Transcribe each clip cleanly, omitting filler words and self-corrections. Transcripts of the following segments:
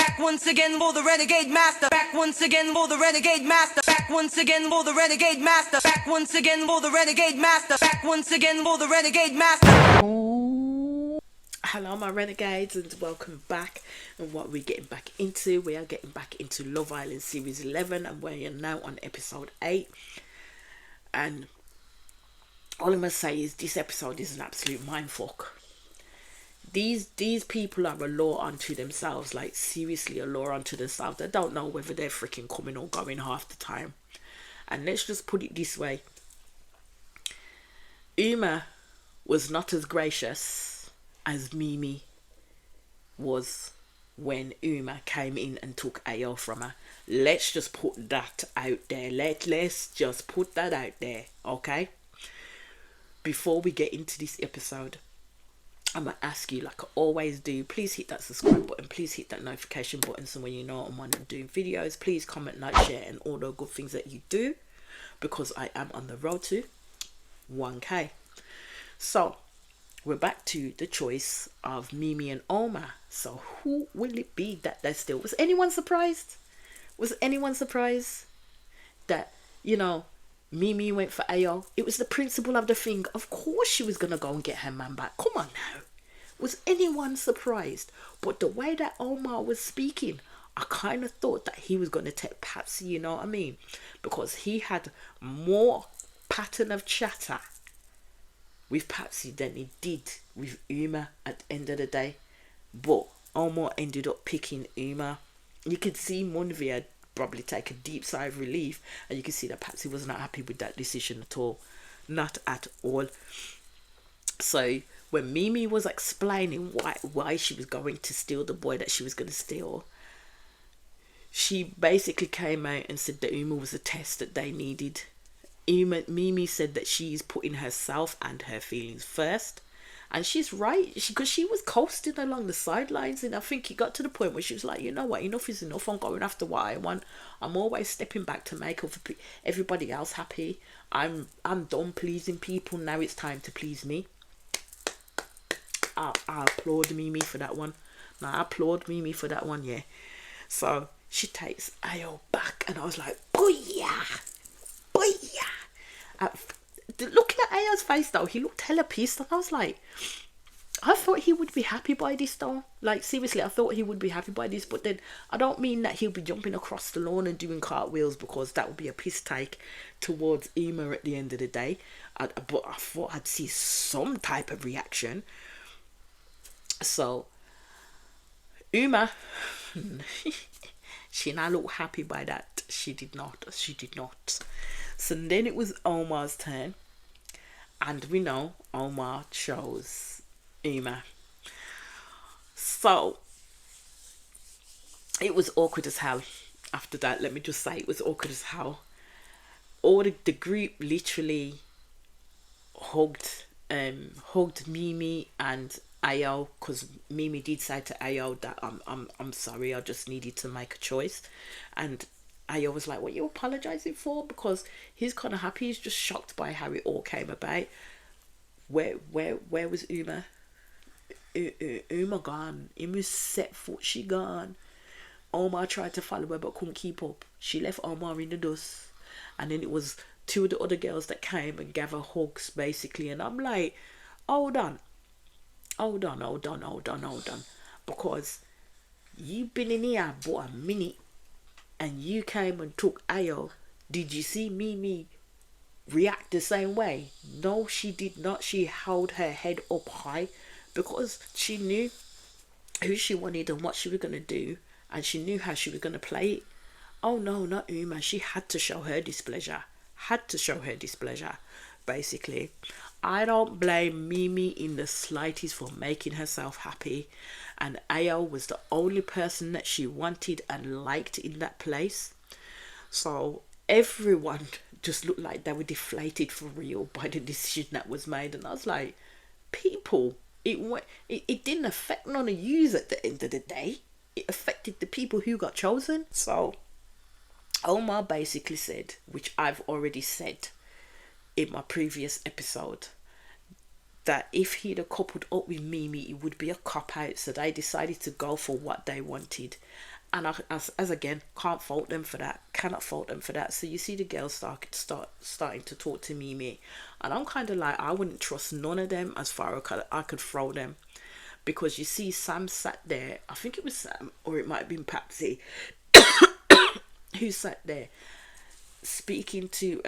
Back once again for the renegade master. Back once again for the renegade master. Back once again for the renegade master. Back once again for the renegade master. Back once again for the renegade master. Hello my renegades, and welcome back. And what we're getting back into, we are getting back into Love Island series 11, and we're now on episode 8. And all I'm gonna say is this episode is an absolute mindfuck. These people are a law unto themselves, like seriously a law unto themselves. They don't know whether they're freaking coming or going half the time. And let's just put it this way. Uma was not as gracious as Mimi was when Uma came in and took Ayo from her. Let's just put that out there. Let's just put that out there, okay? Before we get into this episode, I'm going to ask you, like I always do, please hit that subscribe button, please hit that notification button so when you know I'm doing videos, please comment, like, share and all the good things that you do, because I am on the road to 1k. So, we're back to the choice of Mimi and Oma. So, who will it be that they still... Was anyone surprised? Was anyone surprised that, you know, Mimi went for Ayo? It was the principle of the thing. Of course she was going to go and get her man back. Come on now. Was anyone surprised? But the way that Omar was speaking, I kind of thought that he was going to take Patsy, you know what I mean? Because he had more pattern of chatter with Patsy than he did with Uma at the end of the day. But Omar ended up picking Uma. You could see Munvia probably take a deep sigh of relief, and you can see that Patsy was not happy with that decision at all. Not at all. So when Mimi was explaining why she was going to steal the boy that she was going to steal, she basically came out and said that Uma was a test that they needed. Mimi said that she's putting herself and her feelings first. And she's right, because she was coasting along the sidelines, and I think it got to the point where she was like, you know what, enough is enough. I'm going after what I want. I'm always stepping back to make everybody else happy. I'm done pleasing people. Now it's time to please me. I applaud Mimi for that one. I applaud Mimi for that one, yeah. So she takes Ayo back, and I was like, booyah, booyah. Looking at Ayo's face though, he looked hella pissed, and I was like, I thought he would be happy by this though. Like seriously, I thought he would be happy by this, but then I don't mean that he'll be jumping across the lawn and doing cartwheels, because that would be a piss take towards Uma at the end of the day. But I thought I'd see some type of reaction. So Uma, she not look happy by that. She did not. So then it was Omar's turn, and we know Omar chose Uma. So it was awkward as hell after that. Let me just say, it was awkward as hell. All the group literally hugged Mimi and Ayo, because Mimi did say to Ayo that I'm sorry, I just needed to make a choice. And Ayo was like, what are you apologising for? Because he's kind of happy. He's just shocked by how it all came about. Where was Uma? Uma gone. Uma's set foot, she gone. Omar tried to follow her but couldn't keep up. She left Omar in the dust. And then it was two of the other girls that came and gave her hugs basically. And I'm like, hold on. Because you've been in here for a minute, and you came and took Ayo. Did you see Mimi react the same way? No, she did not. She held her head up high because she knew who she wanted and what she was going to do, and she knew how she was going to play it. Oh no, not Uma. She had to show her displeasure. Basically. I don't blame Mimi in the slightest for making herself happy, and Ayo was the only person that she wanted and liked in that place. So everyone just looked like they were deflated for real by the decision that was made, and I was like, people, it didn't affect none of yous at the end of the day. It affected the people who got chosen. So Omar basically said, which I've already said in my previous episode, that if he'd have coupled up with Mimi, it would be a cop out. So they decided to go for what they wanted. And as again, can't fault them for that. Cannot fault them for that. So you see the girls starting to talk to Mimi, and I'm kind of like, I wouldn't trust none of them as far as I could throw them, because you see Sam sat there. I think it was Sam, or it might have been Patsy, who sat there speaking to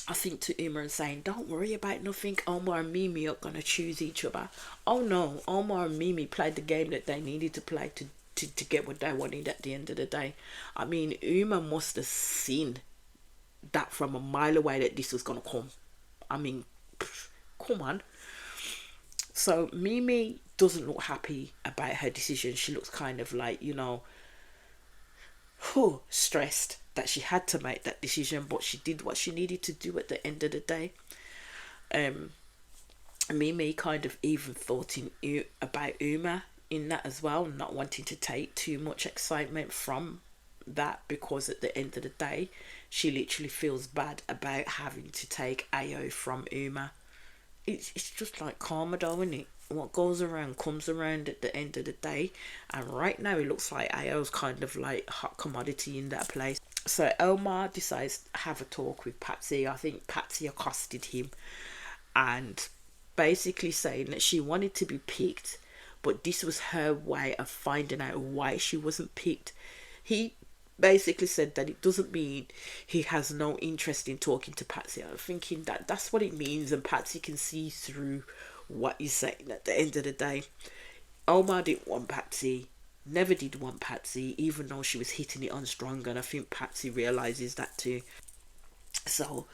I think to Uma and saying, don't worry about nothing, Omar and Mimi are gonna choose each other. Oh no, Omar and Mimi played the game that they needed to play to get what they wanted at the end of the day. I mean, Uma must have seen that from a mile away that this was gonna come. I mean, come on. So Mimi doesn't look happy about her decision. She looks kind of like, stressed that she had to make that decision, but she did what she needed to do at the end of the day. Mimi kind of even thought about Uma in that as well, not wanting to take too much excitement from that, because at the end of the day she literally feels bad about having to take Ayo from Uma. It's just like karma though, isn't it? What goes around comes around at the end of the day, and right now it looks like Ayo's kind of like hot commodity in that place. So Omar decides to have a talk with Patsy. I think Patsy accosted him and basically saying that she wanted to be picked, but this was her way of finding out why she wasn't picked. He basically said that it doesn't mean he has no interest in talking to Patsy. I'm thinking that that's what it means, and Patsy can see through what he's saying at the end of the day. Omar didn't want Patsy, never did want Patsy, even though she was hitting it on strong, and I think Patsy realises that too. So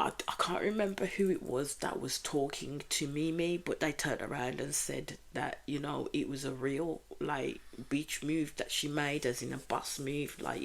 I can't remember who it was that was talking to Mimi, but they turned around and said that, it was a real, like, beach move that she made, as in a boss move, like,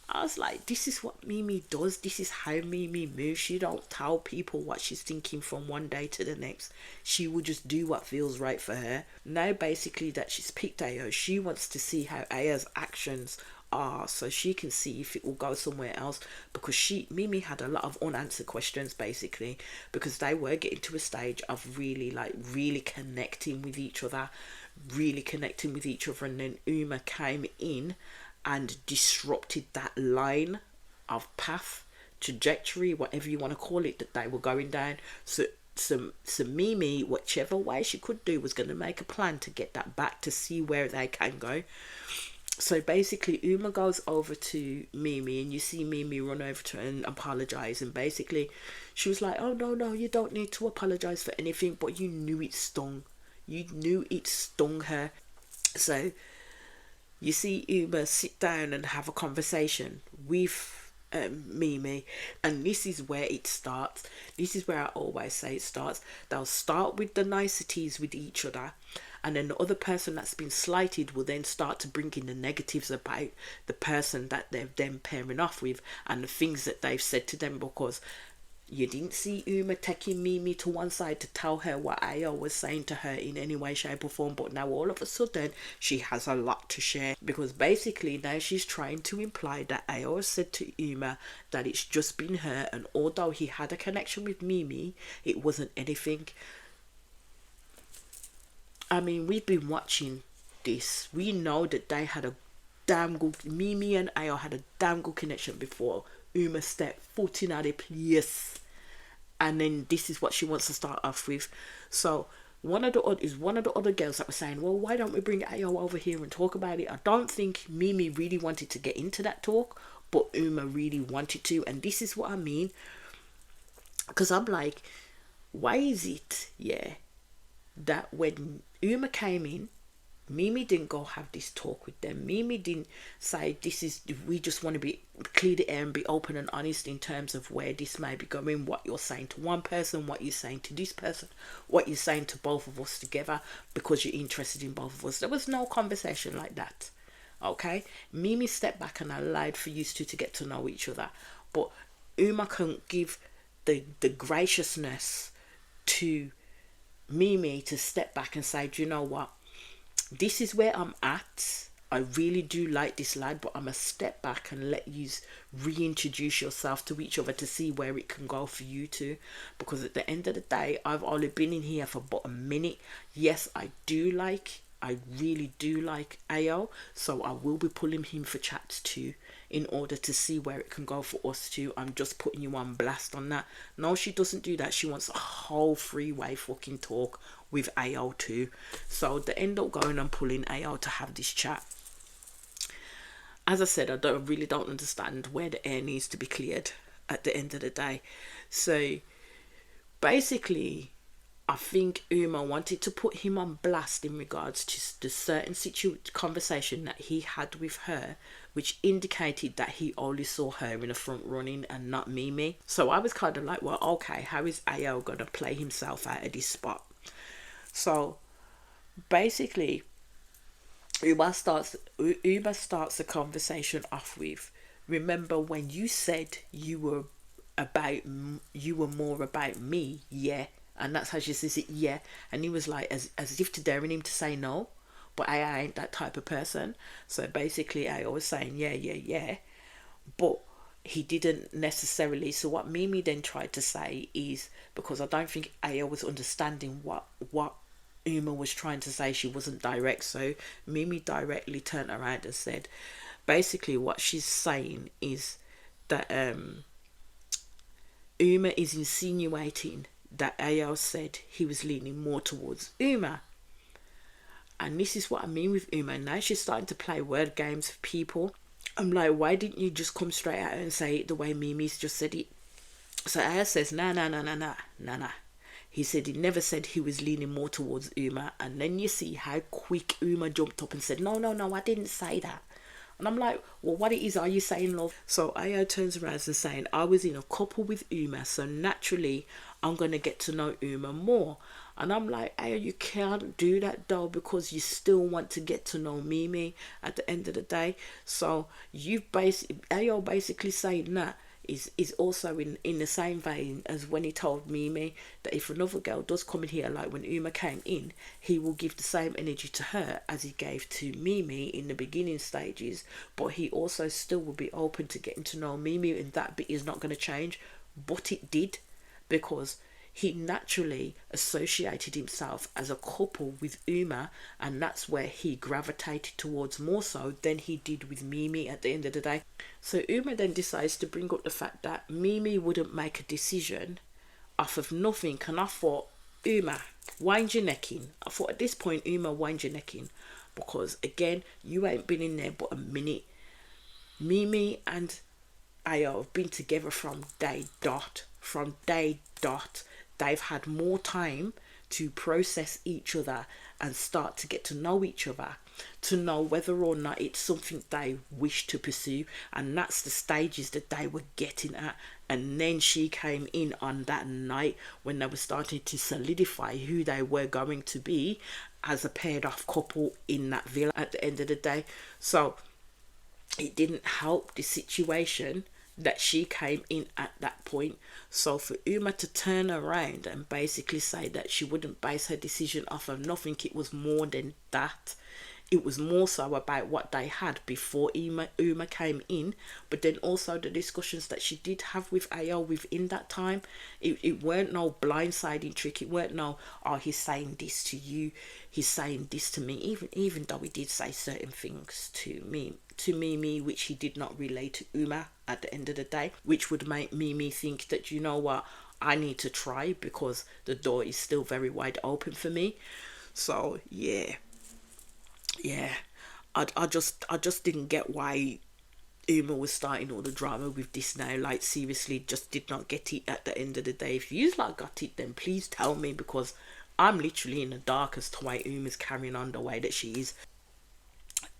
I was like, this is what Mimi does. This is how Mimi moves. She don't tell people what she's thinking from one day to the next. She will just do what feels right for her. Now, basically, that she's picked Ayo, she wants to see how Ayo's actions are, so she can see if it will go somewhere else, because Mimi had a lot of unanswered questions, basically, because they were getting to a stage of really connecting with each other, and then Uma came in and disrupted that line of path, trajectory, whatever you want to call it, that they were going down. So Mimi, whichever way she could do, was going to make a plan to get that back, to see where they can go. So basically Uma goes over to Mimi, and you see Mimi run over to her and apologise, and basically she was like, oh no, you don't need to apologise for anything, but you knew it stung her. So you see Uma sit down and have a conversation with Mimi, and this is where it starts. This is where I always say it starts. They'll start with the niceties with each other, and then the other person that's been slighted will then start to bring in the negatives about the person that they've then pairing off with, and the things that they've said to them, because you didn't see Uma taking Mimi to one side to tell her what Ayo was saying to her in any way, shape or form. But now all of a sudden she has a lot to share, because basically now she's trying to imply that Ayo said to Uma that it's just been her, and although he had a connection with Mimi, it wasn't anything. I mean, we've been watching this. We know that they had a damn good, Mimi and Ayo had a damn good connection before Uma stepped foot in at a place, and then this is what she wants to start off with. So one of the other girls that was saying, well, why don't we bring Ayo over here and talk about it? I don't think Mimi really wanted to get into that talk, but Uma really wanted to, and this is what I mean, because I'm like, why is it that when Uma came in, Mimi didn't go have this talk with them. Mimi didn't say, we just want to be clear the air and be open and honest in terms of where this may be going, what you're saying to one person, what you're saying to this person, what you're saying to both of us together, because you're interested in both of us. There was no conversation like that. Okay? Mimi stepped back and allowed for you two to get to know each other. But Uma couldn't give the graciousness to Mimi to step back and say, do you know what? This is where I'm at. I really do like this lad, but I'm a step back and let you reintroduce yourself to each other to see where it can go for you two. Because at the end of the day, I've only been in here for but a minute. Yes, I really do like AO, so I will be pulling him for chats too in order to see where it can go for us two. I'm just putting you on blast on that. No, she doesn't do that. She wants a whole freeway fucking talk with AO too. So they end up going and pulling AO to have this chat. As I said, I really don't understand where the air needs to be cleared at the end of the day. So basically, I think Uma wanted to put him on blast in regards to the certain conversation that he had with her, which indicated that he only saw her in the front running and not Mimi. So I was kind of like, well, okay, how is AO going to play himself out of this spot? So basically, Uma starts the conversation off with, remember when you said you were more about me, yeah? And that's how she says it, yeah. And he was like, as if to daring him to say no, but I ain't that type of person. So basically I was saying yeah, but he didn't necessarily. So what Mimi then tried to say is, because I don't think Aya was understanding what Uma was trying to say, she wasn't direct. So Mimi directly turned around and said, basically what she's saying is that Uma is insinuating that Aya said he was leaning more towards Uma. And this is what I mean with Uma. Now she's starting to play word games with people. I'm like, why didn't you just come straight out and say it the way Mimi's just said it? So Aya says, nah. He said he never said he was leaning more towards Uma. And then you see how quick Uma jumped up and said, no, I didn't say that. And I'm like, well, what it is are you saying, love? So Aya turns around and saying, I was in a couple with Uma, so naturally I'm going to get to know Uma more. And I'm like, Aya, you can't do that though, because you still want to get to know Mimi at the end of the day. So Aya basically saying that is also in the same vein as when he told Mimi that if another girl does come in here, like when Uma came in, he will give the same energy to her as he gave to Mimi in the beginning stages, but he also still will be open to getting to know Mimi, and that bit is not going to change. But it did, because he naturally associated himself as a couple with Uma, and that's where he gravitated towards more so than he did with Mimi at the end of the day. So Uma then decides to bring up the fact that Mimi wouldn't make a decision off of nothing. And I thought, Uma, wind your neck in. I thought at this point, Uma, wind your neck in, because again, you ain't been in there but a minute. Mimi and Aya have been together from day dot. They've had more time to process each other and start to get to know each other, to know whether or not it's something they wish to pursue. And that's the stages that they were getting at. And then she came in on that night when they were starting to solidify who they were going to be as a paired off couple in that villa at the end of the day. So it didn't help the situation that she came in at that point. So for Uma to turn around and basically say that she wouldn't base her decision off of nothing, it was more than that. It was more so about what they had before Uma came in, but then also the discussions that she did have with Aya within that time. It weren't no blindsiding trick. It weren't no, oh, he's saying this to you, he's saying this to me, even though he did say certain things to Mimi, which he did not relay to Uma at the end of the day, which would make Mimi think that, you know what, I need to try, because the door is still very wide open for me. So yeah, I just didn't get why Uma was starting all the drama with this now. Like, seriously, just did not get it at the end of the day. If you like got it, then please tell me, because I'm literally in the dark as to why Uma's carrying on the way that she is.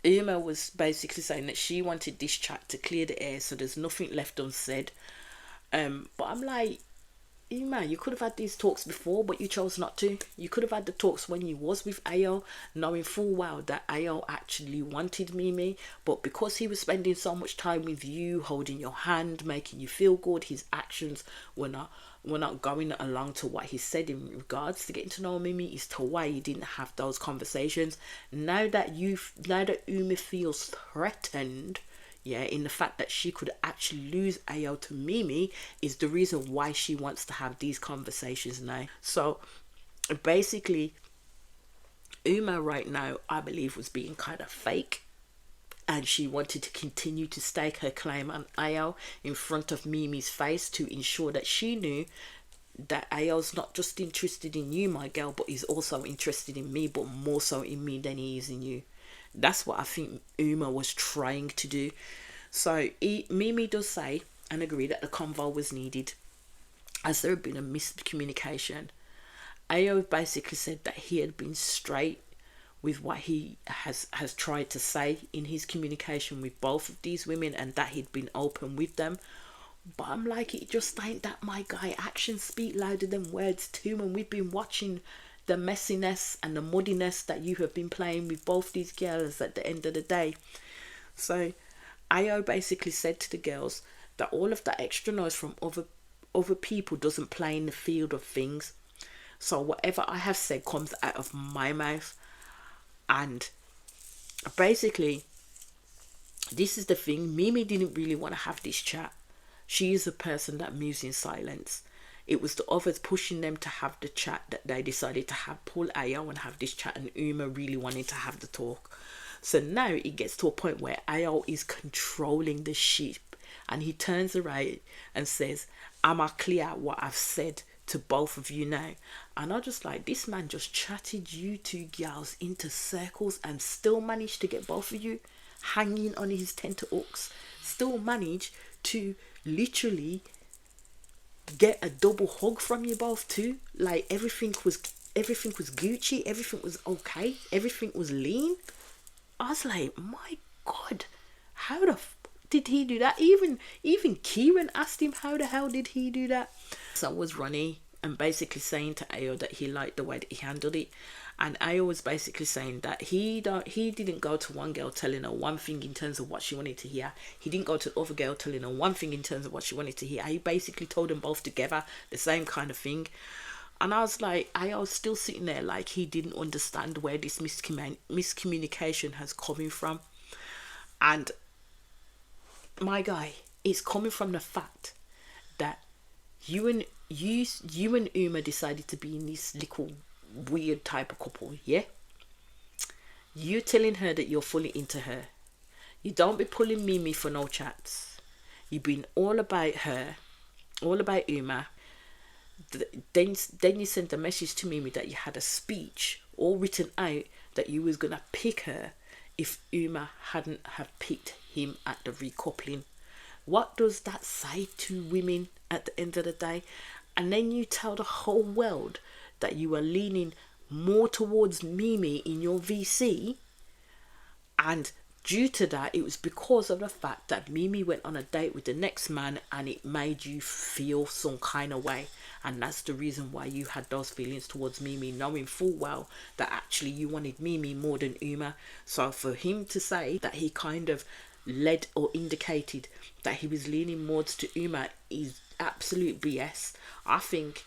Uma was basically saying that she wanted this chat to clear the air so there's nothing left unsaid. But I'm like, Uma, you could have had these talks before, but you chose not to. You could have had the talks when you was with Ayo, knowing full well that Ayo actually wanted Mimi, but because he was spending so much time with you, holding your hand, making you feel good, his actions were not going along to what he said in regards to getting to know Mimi, is to why you didn't have those conversations. Now that Uma feels threatened, yeah, in the fact that she could actually lose Ayo to Mimi, is the reason why she wants to have these conversations now. So basically, Uma right now, I believe, was being kind of fake, and she wanted to continue to stake her claim on Ayo in front of Mimi's face to ensure that she knew that Ayo's not just interested in you, my girl, but he's also interested in me, but more so in me than he is in you. That's what I think Uma was trying to do. So Mimi does say and agree that the convo was needed, as there had been a miscommunication. Ayo basically said that he had been straight with what he has tried to say in his communication with both of these women, and that he'd been open with them. But I'm like, it just ain't that, my guy. Actions speak louder than words too, and we've been watching the messiness and the muddiness that you have been playing with both these girls at the end of the day. So Ayo basically said to the girls that all of that extra noise from other people doesn't play in the field of things. So whatever I have said comes out of my mouth. And basically, this is the thing. Mimi didn't really want to have this chat. She is a person that moves in silence. It was the others pushing them to have the chat that they decided to pull Ayo and have this chat, and Uma really wanted to have the talk. So now it gets to a point where Ayo is controlling the sheep, and he turns around and says, "Am I clear what I've said to both of you now?" And I just like, this man just chatted you two girls into circles and still managed to get both of you hanging on his tenterhooks. Still managed to literally get a double hug from you both too. Like everything was Gucci, everything was okay, everything was lean. I was like, my God, how the did he do that? Even Kieran asked him how the hell did he do that. So was Ronnie, and basically saying to Ayo that he liked the way that he handled it. And Ayo was basically saying that he didn't go to one girl telling her one thing in terms of what she wanted to hear. He didn't go to the other girl telling her one thing in terms of what she wanted to hear. He basically told them both together the same kind of thing. And I was like, I was still sitting there like he didn't understand where this miscommunication has coming from. And my guy, it's coming from the fact that you and Uma decided to be in this little weird type of couple, yeah? You telling her that you're fully into her. You don't be pulling Mimi for no chats. You've been all about her, all about Uma. Then you sent a message to Mimi that you had a speech all written out that you was gonna pick her if Uma hadn't have picked him at the recoupling. What does that say to women at the end of the day? And then you tell the whole world that you are leaning more towards Mimi in your VC, and due to that, it was because of the fact that Mimi went on a date with the next man and it made you feel some kind of way. And that's the reason why you had those feelings towards Mimi, knowing full well that actually you wanted Mimi more than Uma. So for him to say that he kind of led or indicated that he was leaning more to Uma is absolute BS. I think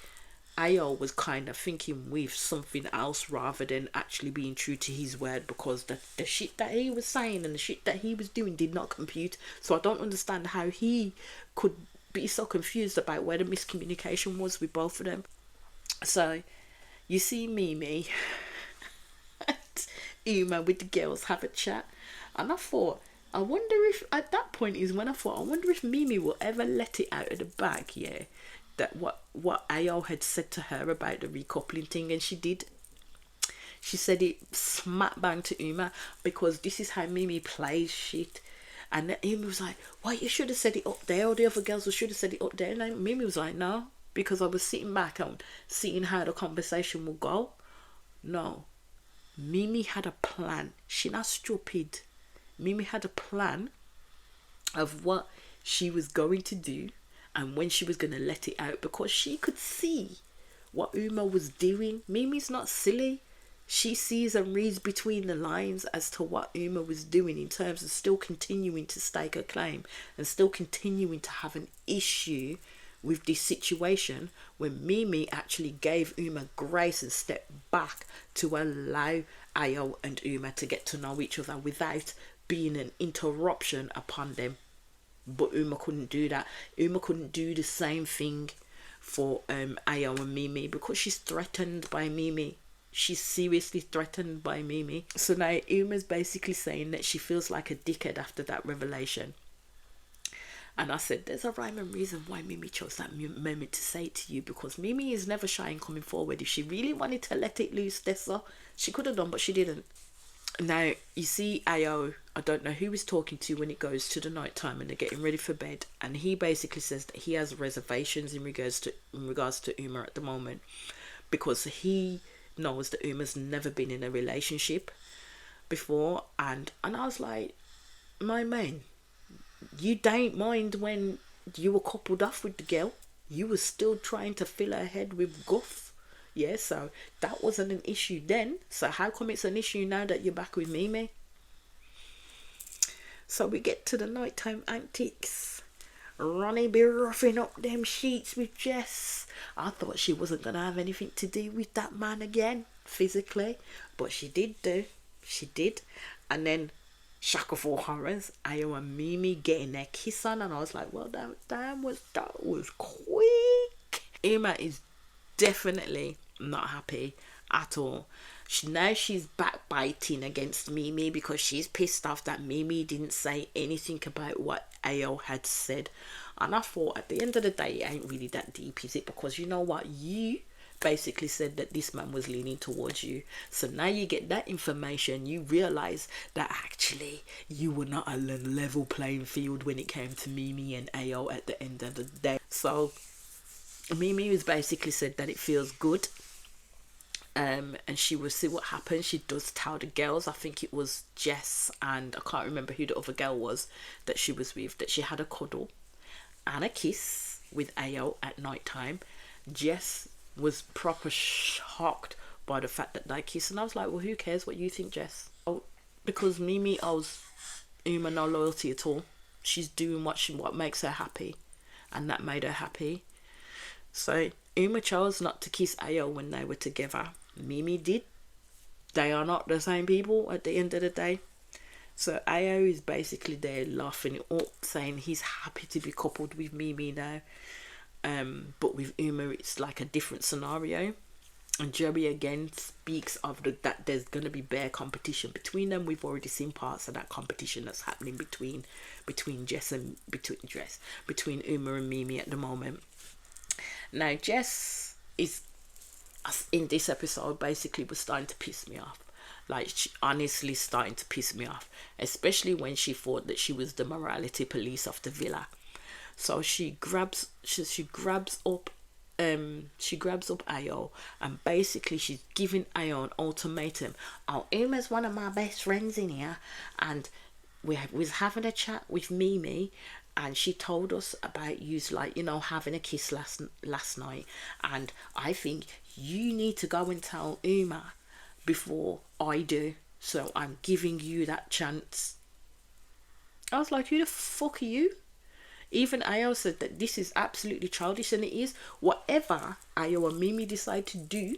Ayo was kind of thinking with something else rather than actually being true to his word, because the shit that he was saying and the shit that he was doing did not compute. So I don't understand how he could be so confused about where the miscommunication was with both of them. So you see Mimi and Uma with the girls have a chat, and I wonder if at that point is when I thought, I wonder if Mimi will ever let it out of the bag, yeah, that what Ayo had said to her about the recoupling thing. And she did. She said it smack bang to Uma, because this is how Mimi plays shit. And then Uma was like, "Why, you should have said it up there, or the other girls should have said it up there." And then Mimi was like, "No, because I was sitting back and seeing how the conversation will go." No, Mimi had a plan. She not stupid. Mimi had a plan of what she was going to do and when she was going to let it out, because she could see what Uma was doing. Mimi's not silly. She sees and reads between the lines as to what Uma was doing in terms of still continuing to stake her claim and still continuing to have an issue with this situation when Mimi actually gave Uma grace and stepped back to allow Ayo and Uma to get to know each other without being an interruption upon them. But Uma couldn't do that. Uma couldn't do the same thing for Ayo and Mimi because she's threatened by Mimi. She's seriously threatened by Mimi. So now Uma's basically saying that she feels like a dickhead after that revelation. And I said, there's a rhyme and reason why Mimi chose that moment to say it to you, because Mimi is never shy in coming forward. If she really wanted to let it loose, Dessa, she could have done, but she didn't. Now, you see Ayo, I don't know who he's talking to when it goes to the night time and they're getting ready for bed. And he basically says that he has reservations in regards to Uma at the moment, because he knows that Uma's never been in a relationship before. And I was like, my man, you don't mind when you were coupled off with the girl. You were still trying to fill her head with guff. Yeah, so that wasn't an issue then. So how come it's an issue now that you're back with Mimi? So we get to the nighttime antics. Ronnie be roughing up them sheets with Jess. I thought she wasn't going to have anything to do with that man again, physically. But she did do. She did. And then, shock of all horrors, Ayo and Mimi getting their kiss on. And I was like, well, that was quick. Uma is definitely not happy at all. She's backbiting against Mimi because she's pissed off that Mimi didn't say anything about what Ayo had said. And I thought, at the end of the day, it ain't really that deep, is it? Because you know what? You basically said that this man was leaning towards you. So now you get that information, you realise that actually you were not on a level playing field when it came to Mimi and Ayo at the end of the day. So Mimi has basically said that it feels good. And she will see what happens. She does tell the girls, I think it was Jess and I can't remember who the other girl was that she was with, that she had a cuddle and a kiss with Ayo at night time. Jess was proper shocked by the fact that they kissed, and I was like, well, who cares what you think, Jess? Oh, because Mimi owes Uma no loyalty at all. She's doing what makes her happy, and that made her happy. So Uma chose not to kiss Ayo when they were together. Mimi did. They are not the same people at the end of the day. So Ayo is basically there laughing it up, saying he's happy to be coupled with Mimi now. But with Uma, it's like a different scenario. And Joey again speaks of that there's going to be bare competition between them. We've already seen parts of that competition that's happening between Uma and Mimi at the moment. Now Jess is, in this episode, basically was starting to piss me off. Like, she honestly starting to piss me off, especially when she thought that she was the morality police of the villa. So she grabs up Ayo, and basically she's giving Ayo an ultimatum. Oh, Uma's one of my best friends in here, and we was having a chat with Mimi, and she told us about you, like, you know, having a kiss last night, and I think you need to go and tell Uma before I do, so I'm giving you that chance. I was like, who the fuck are you? Even Ayo said that this is absolutely childish, and it is. Whatever Ayo and Mimi decide to do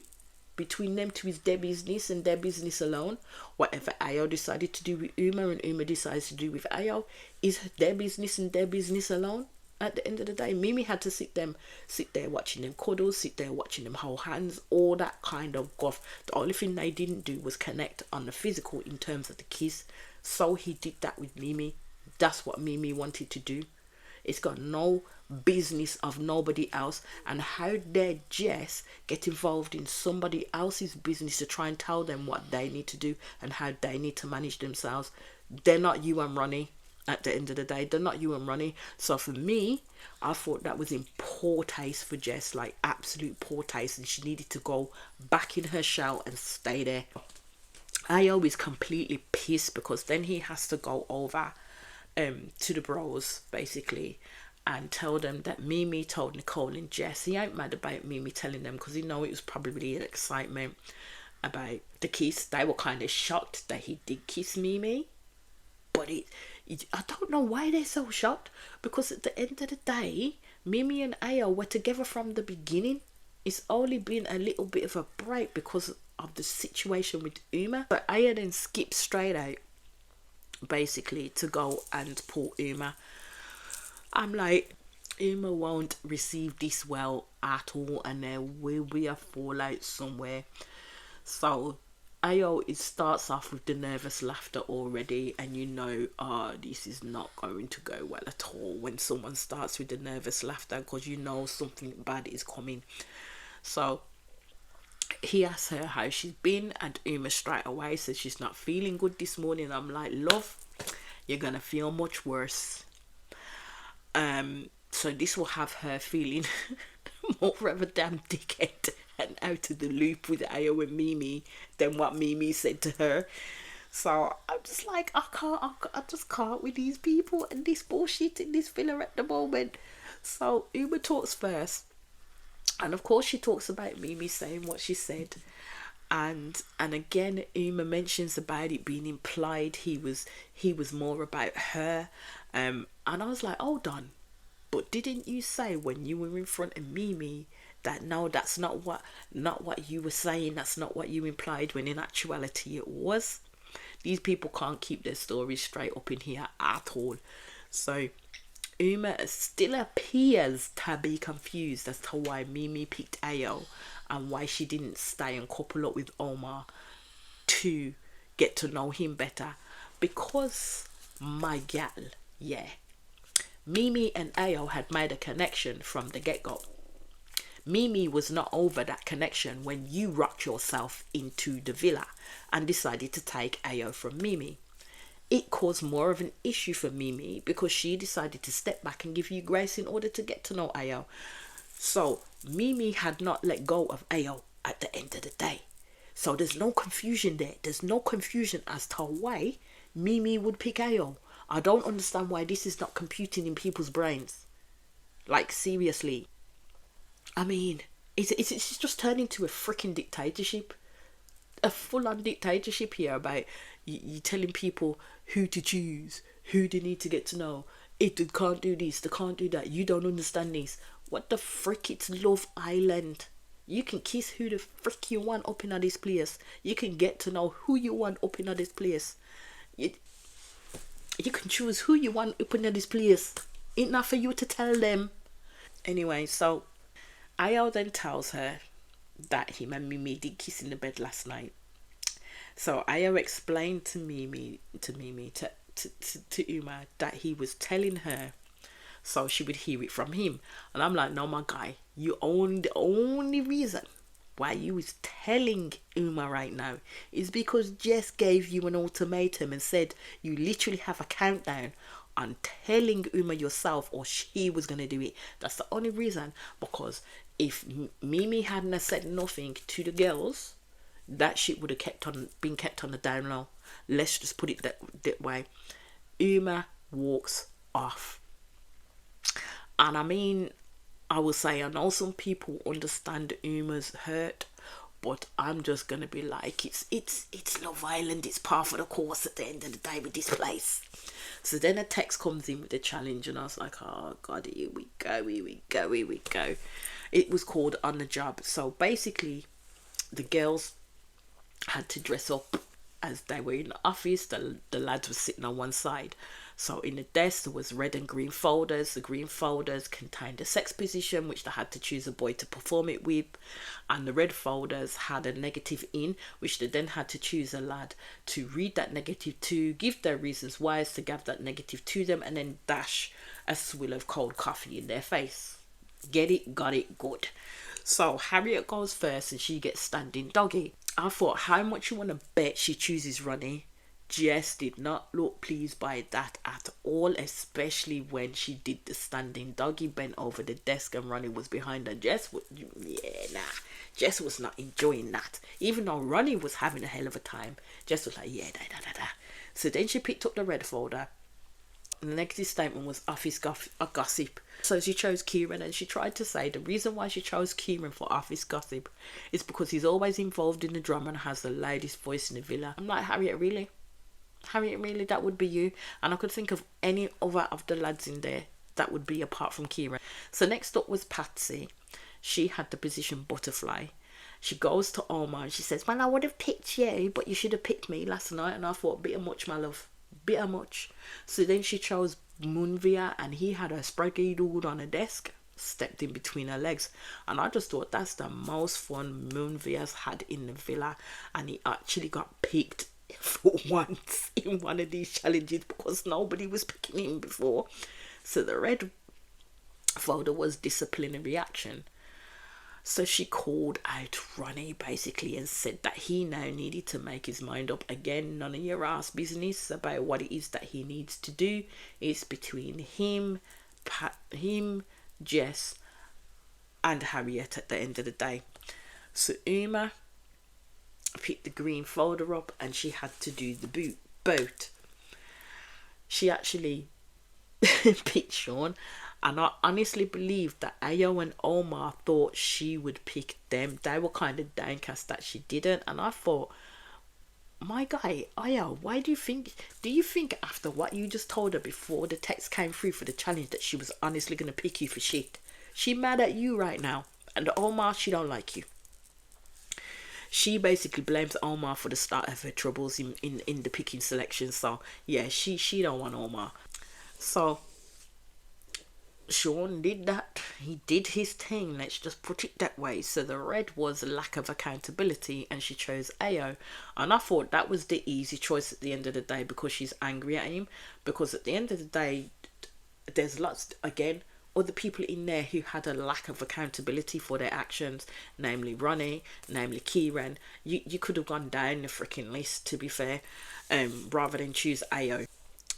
between them two is their business and their business alone. Whatever Ayo decided to do with Uma and Uma decides to do with Ayo is their business and their business alone. At the end of the day, Mimi had to sit there watching them cuddle, sit there watching them hold hands, all that kind of guff. The only thing they didn't do was connect on the physical in terms of the kiss. So he did that with Mimi. That's what Mimi wanted to do. It's got no business of nobody else. And how dare Jess get involved in somebody else's business to try and tell them what they need to do and how they need to manage themselves? They're not you and Ronnie. At the end of the day, they're not you and Ronnie. So for me, I thought that was in poor taste for Jess, like absolute poor taste, and she needed to go back in her shell and stay there. Ayo is completely pissed because then he has to go over to the bros basically and tell them that Mimi told Nicole and Jess. He ain't mad about Mimi telling them because he know it was probably an excitement about the kiss. They were kind of shocked that he did kiss Mimi. But I don't know why they're so shocked, because at the end of the day, Mimi and Ayo were together from the beginning. It's only been a little bit of a break because of the situation with Uma. But Ayo then skipped straight out, basically, to go and pull Uma. I'm like, Uma won't receive this well at all, and there will be a fallout somewhere. So Ayo, it starts off with the nervous laughter already, and you know, this is not going to go well at all when someone starts with the nervous laughter, because you know something bad is coming. So he asks her how she's been, and Uma straight away says she's not feeling good this morning. I'm like, love, you're gonna feel much worse. So this will have her feeling more of a damn dickhead and out of the loop with Ayo and Mimi than what Mimi said to her. So I'm just like, I just can't with these people and this bullshit in this villa at the moment. So Uma talks first, and of course she talks about Mimi saying what she said, and again Uma mentions about it being implied he was more about her, and I was like, hold on, but didn't you say when you were in front of Mimi that no, that's not what you were saying, that's not what you implied, when in actuality it was? These people can't keep their stories straight up in here at all. So Uma still appears to be confused as to why Mimi picked Ayo and why she didn't stay and couple up with Omar to get to know him better. Because, my gal, yeah, Mimi and Ayo had made a connection from the get-go. Mimi was not over that connection when you rocked yourself into the villa and decided to take Ayo from Mimi. It caused more of an issue for Mimi because she decided to step back and give you grace in order to get to know Ayo. So Mimi had not let go of Ayo at the end of the day. So there's no confusion there. There's no confusion as to why Mimi would pick Ayo. I don't understand why this is not computing in people's brains. Like, seriously. I mean, it's just turned into a freaking dictatorship. A full-on dictatorship here about you telling people who to choose, who they need to get to know. They can't do this, they can't do that. You don't understand this. What the frick? It's Love Island. You can kiss who the frick you want up in this place. You can get to know who you want up in this place. You can choose who you want up in this place. Ain't not for you to tell them. Anyway, so Ayo then tells her that him and Mimi did kiss in the bed last night. So Ayo explained to Uma that he was telling her so she would hear it from him. And I'm like, no, my guy, the only reason why you was telling Uma right now is because Jess gave you an ultimatum and said you literally have a countdown on telling Uma yourself or she was going to do it. That's the only reason. Because if Mimi hadn't said nothing to the girls, that shit would have been kept on the down low. Let's just put it that way. Uma walks off. And I mean, I will say, I know some people understand Uma's hurt, but I'm just gonna be like, it's Love Island, it's part of the course at the end of the day with this place. So then a text comes in with the challenge, and I was like, oh god, here we go. It was called On the Job. So basically, the girls had to dress up as they were in the office. The lads were sitting on one side. So in the desk there was red and green folders. The green folders contained a sex position which they had to choose a boy to perform it with, and the red folders had a negative in which they then had to choose a lad to read that negative to, give their reasons why to give that negative to them, and then dash a swill of cold coffee in their face. Get it? Got it? Good. So Harriet goes first and she gets standing doggy. I thought, how much you want to bet she chooses Ronnie? Jess did not look pleased by that at all, especially when she did the standing doggy, bent over the desk and Ronnie was behind her. Jess was not enjoying that. Even though Ronnie was having a hell of a time, Jess was like, da. So then she picked up the red folder. And the negative statement was office gossip. So she chose Kieran, and she tried to say the reason why she chose Kieran for office gossip is because he's always involved in the drama and has the loudest voice in the villa. I'm like, Harriet, really? Harriet, really, that would be you. And I could think of any other of the lads in there that would be apart from Kieran. So next up was Patsy. She had the position butterfly. She goes to Omar and she says, well, I would have picked you, but you should have picked me last night. And I thought, bit of much, my love. Bit of much. So then she chose Munvia, and he had a spraggy dude on a desk, stepped in between her legs. And I just thought that's the most fun Munvia's had in the villa. And he actually got picked for once in one of these challenges because nobody was picking him before. So the red folder was disciplinary action. So she called out Ronnie basically and said that he now needed to make his mind up. Again, none of your ass business about what it is that he needs to do. It's between him, Jess and Harriet at the end of the day. So Uma picked the green folder up and she had to do the boat. She actually picked Sean, and I honestly believe that Ayo and Omar thought she would pick them. They were kind of downcast that she didn't, and I thought, my guy, Ayo, why do you think after what you just told her before the text came through for the challenge that she was honestly going to pick you for shit? She mad at you right now, and Omar, she don't like you. She basically blames Omar for the start of her troubles in the picking selection. So yeah, she don't want Omar. So Sean did that. He did his thing, let's just put it that way. So the red was lack of accountability, and she chose Ayo. And I thought that was the easy choice at the end of the day because she's angry at him. Because at the end of the day, there's lots, again, other people in there who had a lack of accountability for their actions, namely Ronnie, namely Kieran. You could have gone down the freaking list, to be fair, rather than choose Ayo.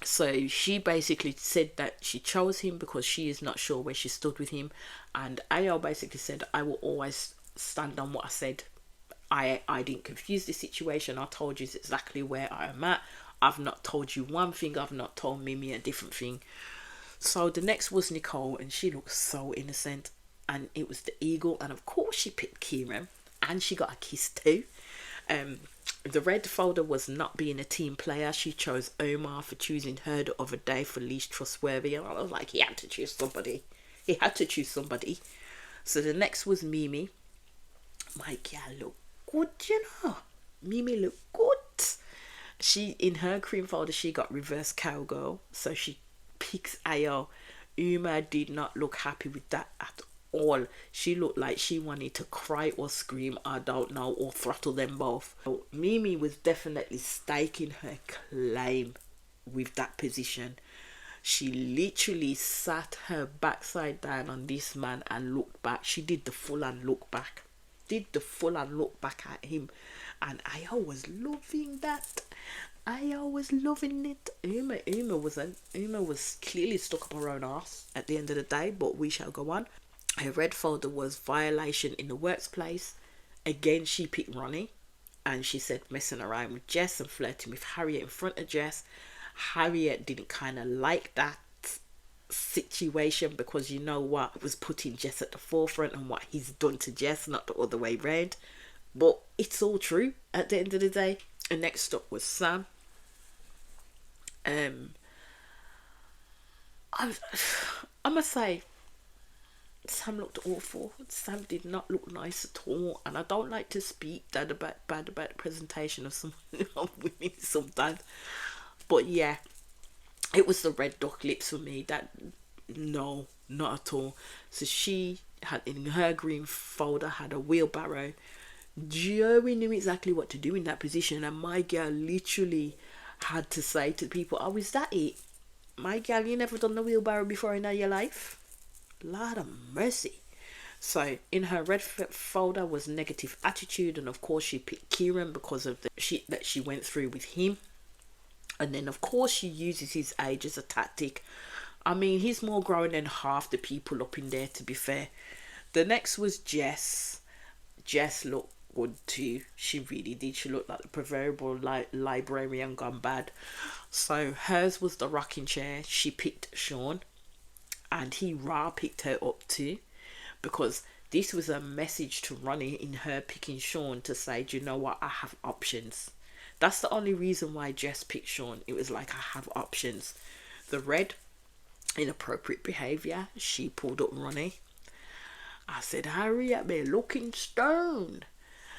So she basically said that she chose him because she is not sure where she stood with him, and Ayo basically said, I will always stand on what I said. I didn't confuse the situation. I told you exactly where I am at. I've not told you one thing. I've not told Mimi a different thing. So the next was Nicole, and she looked so innocent, and it was the eagle, and of course she picked Kieran, and she got a kiss too. The red folder was not being a team player. She chose Omar for choosing her the other day for least trustworthy, and I was like, he had to choose somebody. So the next was Mimi. My girl looked good, you know. Mimi looked good. She, in her cream folder, she got reverse cowgirl, so she picks Ayo. Uma did not look happy with that at all. She looked like she wanted to cry or scream, I don't know, or throttle them both. So Mimi was definitely staking her claim with that position. She literally sat her backside down on this man and looked back. She did the full on look back. At him. And Ayo was loving that. Ayo was loving it. Uma was clearly stuck up her own arse at the end of the day, but we shall go on. Her red folder was violation in the workplace. Again, she picked Ronnie, and she said messing around with Jess and flirting with Harriet in front of Jess. Harriet didn't kind of like that situation because, you know what, it was putting Jess at the forefront and what he's done to Jess, not the other way round. But it's all true at the end of the day. And next up was Sam. I must say, Sam looked awful. Sam did not look nice at all, and I don't like to speak bad about the presentation of some of women sometimes. But yeah, it was the red duck lips for me. That, no, not at all. So she had, in her green folder, had a wheelbarrow. Joey knew exactly what to do in that position, and my girl literally had to say to people, oh, is that it? My girl, you never done the wheelbarrow before in your life? Lord of mercy. So in her red folder was negative attitude, and of course she picked Kieran because of the shit that she went through with him. And then of course she uses his age as a tactic. I mean, he's more grown than half the people up in there, to be fair. The next was Jess. Jess looked good too. She really did. She looked like the proverbial librarian gone bad. So hers was the rocking chair. She picked Sean, and he picked her up too, because this was a message to Ronnie in her picking Sean to say, do you know what, I have options. That's the only reason why Jess picked Sean. It was like, I have options. The red, inappropriate behaviour. She pulled up Ronnie. I said, hurry up, me looking stoned.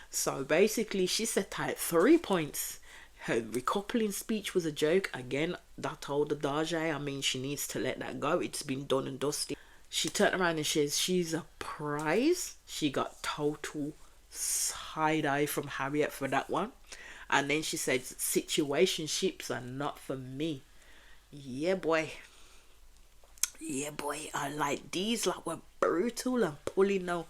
So basically, she set out 3 points. Her recoupling speech was a joke. Again, that told the Dajay, I mean, she needs to let that go. It's been done and dusted. She turned around and says she's a prize. She got total side eye from Harriet for that one. And then she said, situationships are not for me. Yeah, boy. Yeah, boy. I like these, like, were brutal and pulling no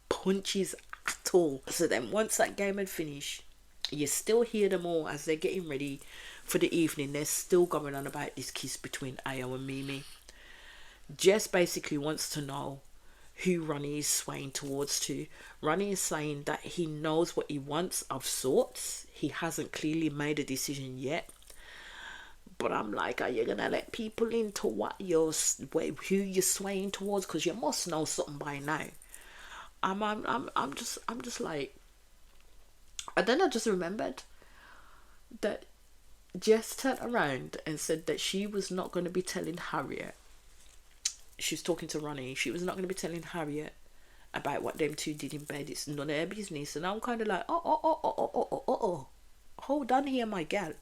punches at all. So then once that game had finished, you still hear them all as they're getting ready for the evening. They're still going on about this kiss between Ayo and Mimi. Jess basically wants to know who Ronnie is swaying towards to. Ronnie is saying that he knows what he wants of sorts. He hasn't clearly made a decision yet. But I'm like, are you gonna let people into who you're swaying towards? Because you must know something by now. I'm just like, and then I just remembered that Jess turned around and said that she was not going to be telling Harriet. She was talking to Ronnie. She was not going to be telling Harriet about what them two did in bed. It's none of her business. And I'm kind of like, hold on here, my gal.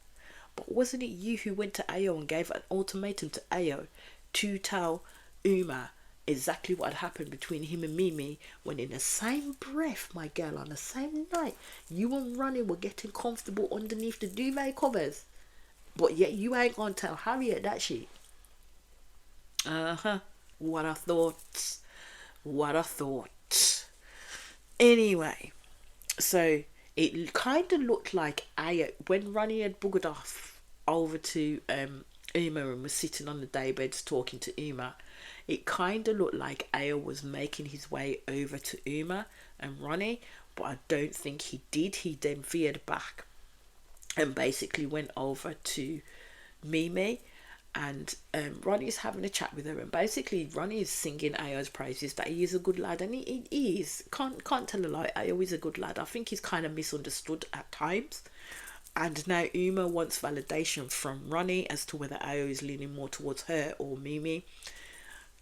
But wasn't it you who went to Ayo and gave an ultimatum to Ayo to tell Uma exactly what had happened between him and Mimi, when in the same breath, my girl, on the same night, you and Ronnie were getting comfortable underneath the duvet covers? But yet you ain't gonna tell Harriet that shit. What I thought. Anyway, so it kind of looked like Ayo, when Ronnie had buggered off over to Uma and was sitting on the daybeds talking to Uma, it kind of looked like Ayo was making his way over to Uma and Ronnie, but I don't think he did. He then veered back and basically went over to Mimi, and Ronnie's having a chat with her, and basically Ronnie is singing Ayo's praises, that he is a good lad, and he is. Can't tell a lie, Ayo is a good lad. I think he's kind of misunderstood at times. And now Uma wants validation from Ronnie as to whether Ayo is leaning more towards her or Mimi.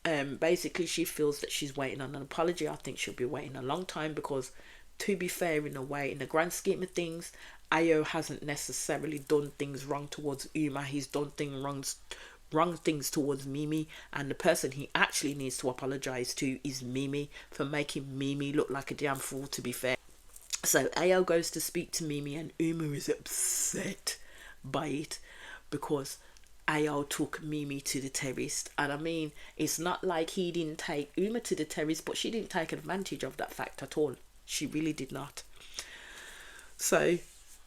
Basically she feels that she's waiting on an apology. I think she'll be waiting a long time, because to be fair, in a way, in the grand scheme of things, Ayo hasn't necessarily done things wrong towards Uma. He's done wrong things towards Mimi, and the person he actually needs to apologise to is Mimi, for making Mimi look like a damn fool, to be fair. So Ayo goes to speak to Mimi, and Uma is upset by it because Ayo took Mimi to the terrace. And I mean, it's not like he didn't take Uma to the terrace, but she didn't take advantage of that fact at all. She really did not. So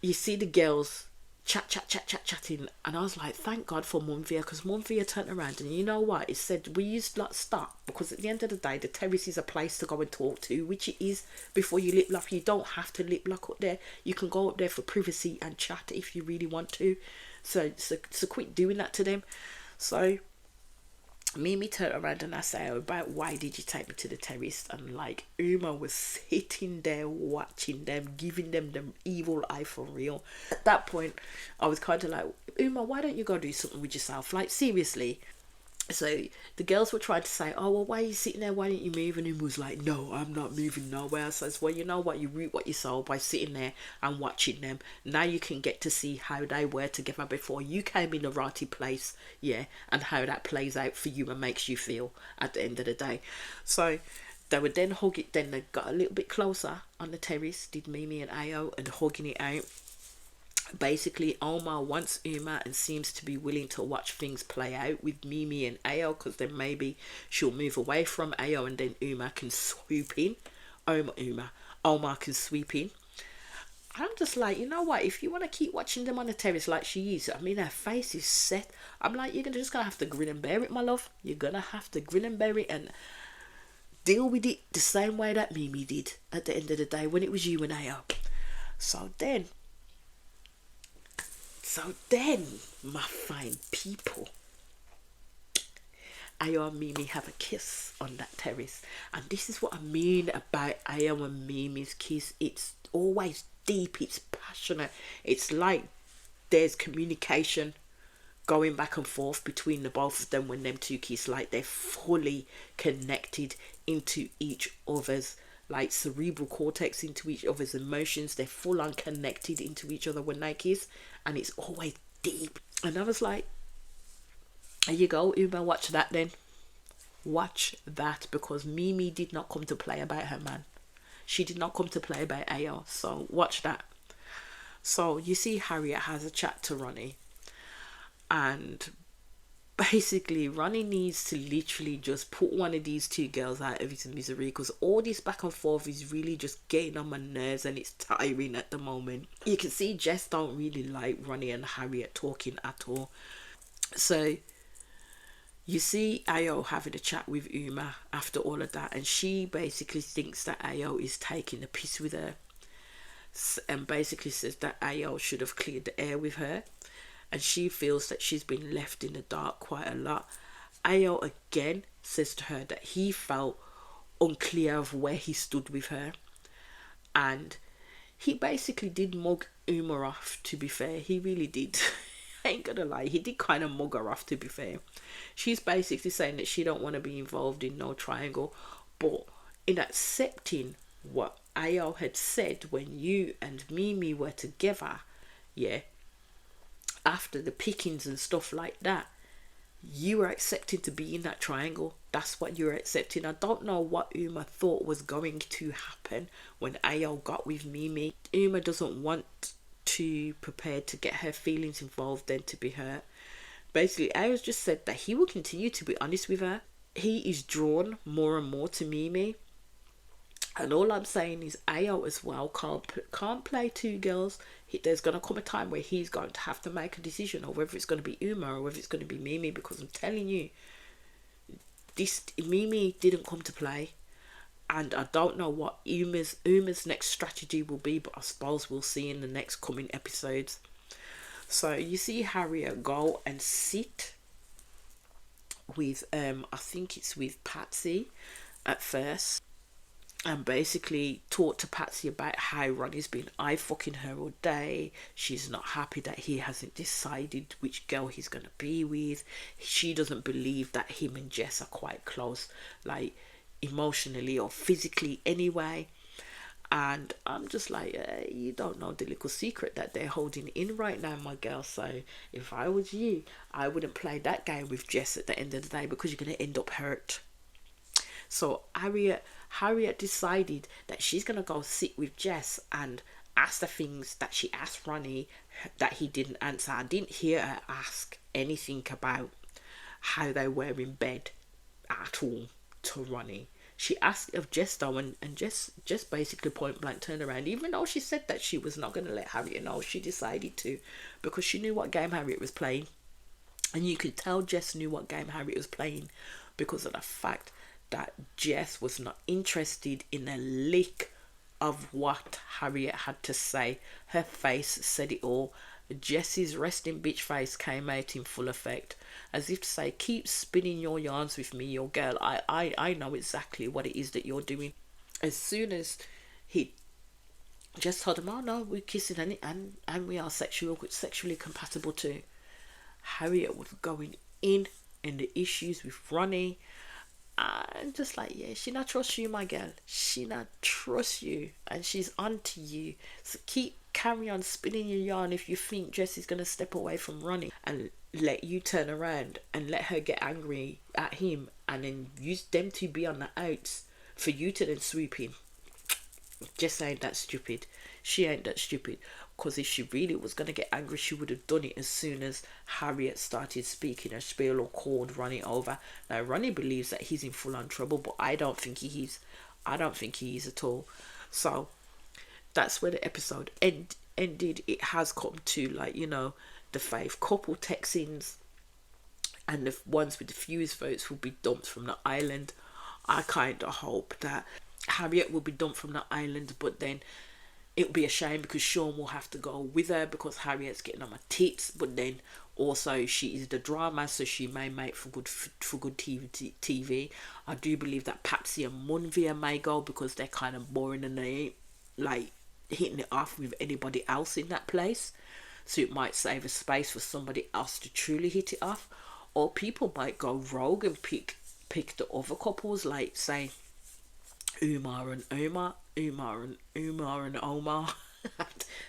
you see the girls chatting, and I was like, thank God for Munvia, because Munvia turned around, and you know what, it said, we used to stop, because at the end of the day, the terrace is a place to go and talk to, which it is. Before you lip lock, you don't have to lip lock up there. You can go up there for privacy and chat if you really want to. So quit doing that to them. So Mimi turned around and I said about, why did you take me to the terrace? And like, Uma was sitting there watching them, giving them the evil eye for real. At that point, I was kind of like, Uma, why don't you go do something with yourself? Like, seriously. So the girls were trying to say, oh, well, why are you sitting there? Why don't you move? And Uma was like, no, I'm not moving nowhere. So I said, well, you know what? You reap what you sow by sitting there and watching them. Now you can get to see how they were together before you came in a rotty place, yeah, and how that plays out for you and makes you feel at the end of the day. So they would then hug it. Then they got a little bit closer on the terrace, did Mimi and Ayo, and hugging it out. Basically, Omar wants Uma and seems to be willing to watch things play out with Mimi and Ayo, because then maybe she'll move away from Ayo and then Uma can swoop in. Omar can sweep in. I'm just like, you know what, if you want to keep watching them on the terrace like she is, I mean, her face is set. I'm like, you're just going to have to grin and bear it, my love. You're going to have to grin and bear it and deal with it the same way that Mimi did at the end of the day when it was you and Ayo. So then, my fine people, Ayo and Mimi have a kiss on that terrace. And this is what I mean about Ayo and Mimi's kiss. It's always deep, it's passionate. It's like there's communication going back and forth between the both of them when them two kiss. Like, they're fully connected into each other's like cerebral cortex, into each other's emotions. They're full on connected into each other when they kiss, and it's always deep. And I was like, there you go, Uma, watch that then. Watch that, because Mimi did not come to play about her man. She did not come to play about Ayo. So watch that. So you see Harriet has a chat to Ronnie, and basically Ronnie needs to literally just put one of these two girls out of his misery, because all this back and forth is really just getting on my nerves and it's tiring at the moment. You can see Jess don't really like Ronnie and Harriet talking at all. So you see Ayo having a chat with Uma after all of that, and she basically thinks that Ayo is taking the piss with her, and basically says that Ayo should have cleared the air with her, and she feels that she's been left in the dark quite a lot. Ayo again says to her that he felt unclear of where he stood with her, and he basically did mug Uma off, to be fair. He really did. I ain't gonna lie, he did kind of mug her off, to be fair. She's basically saying that she don't want to be involved in no triangle, but in accepting what Ayo had said when you and Mimi were together, yeah, after the pickings and stuff like that, you were accepting to be in that triangle. That's what you were accepting. I don't know what Uma thought was going to happen when Ayo got with Mimi. Uma doesn't want to prepare to get her feelings involved, then to be hurt. Basically, Ayo's just said that he will continue to be honest with her. He is drawn more and more to Mimi. And all I'm saying is Ayo as well can't play two girls. There's going to come a time where he's going to have to make a decision of whether it's going to be Uma or whether it's going to be Mimi, because I'm telling you, this Mimi didn't come to play. And I don't know what Uma's next strategy will be, but I suppose we'll see in the next coming episodes. So you see Harriet go and sit with I think it's with Patsy at first, and basically talk to Patsy about how Ronnie's been eye-fucking her all day. She's not happy that he hasn't decided which girl he's going to be with. She doesn't believe that him and Jess are quite close, like emotionally or physically anyway. And I'm just like, you don't know the little secret that they're holding in right now, my girl. So if I was you, I wouldn't play that game with Jess at the end of the day, because you're going to end up hurt. So Harriet decided that she's going to go sit with Jess and ask the things that she asked Ronnie that he didn't answer. I didn't hear her ask anything about how they were in bed at all to Ronnie. She asked of Jess though, and Jess basically point blank turned around. Even though she said that she was not going to let Harriet know, she decided to, because she knew what game Harriet was playing. And you could tell Jess knew what game Harriet was playing because of the fact that Jess was not interested in a lick of what Harriet had to say. Her face said it all. Jess's resting bitch face came out in full effect, as if to say, keep spinning your yarns with me, your girl. I know exactly what it is that you're doing. As soon as he just told him, oh no, we're kissing and we are sexually compatible too, Harriet was going in the issues with Ronnie. And just like, yeah, she not trust you, my girl. She not trust you, and she's onto you. So carry on spinning your yarn if you think Jess is gonna step away from Ronnie and let you turn around and let her get angry at him, and then use them to be on the outs for you to then swoop in. Jess ain't that stupid. She ain't that stupid. Because if she really was going to get angry, she would have done it as soon as Harriet started speaking her spiel or called Ronnie over. Now, Ronnie believes that he's in full-on trouble, but I don't think he is. I don't think he is at all. So, that's where the episode ended. It has come to, like, you know, the fave couple textings, and the ones with the fewest votes will be dumped from the island. I kind of hope that Harriet will be dumped from the island, but then it'll be a shame because Sean will have to go with her because Harriet's getting on my tits, but then also she is the drama, so she may make for good TV. I do believe that Patsy and Munvia may go because they're kind of boring and they ain't like hitting it off with anybody else in that place. so it might save a space for somebody else to truly hit it off. Or people might go rogue and pick the other couples, like say Umar and Omar, Umar and Omar.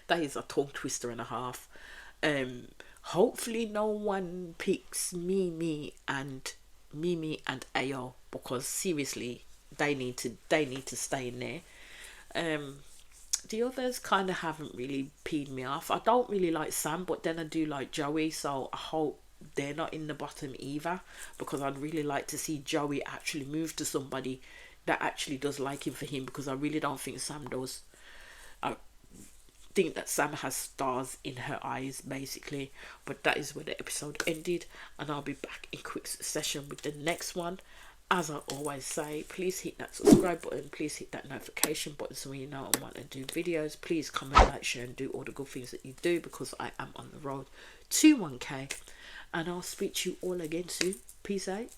That is a tongue twister and a half. Hopefully no one picks Mimi and Ayo, because seriously they need to stay in there. The others kind of haven't really peed me off. I don't really like Sam, but then I do like Joey, so I hope they're not in the bottom either, because I'd really like to see Joey actually move to somebody that actually does like him for him, because I really don't think Sam does. I think that Sam has stars in her eyes, basically. But that is where the episode ended, and I'll be back in quick succession with the next one. As I always say, please hit that subscribe button, please hit that notification button so you know I want to do videos. Please comment, like, share and do all the good things that you do, because I am on the road to 1k. And I'll speak to you all again soon. Peace out.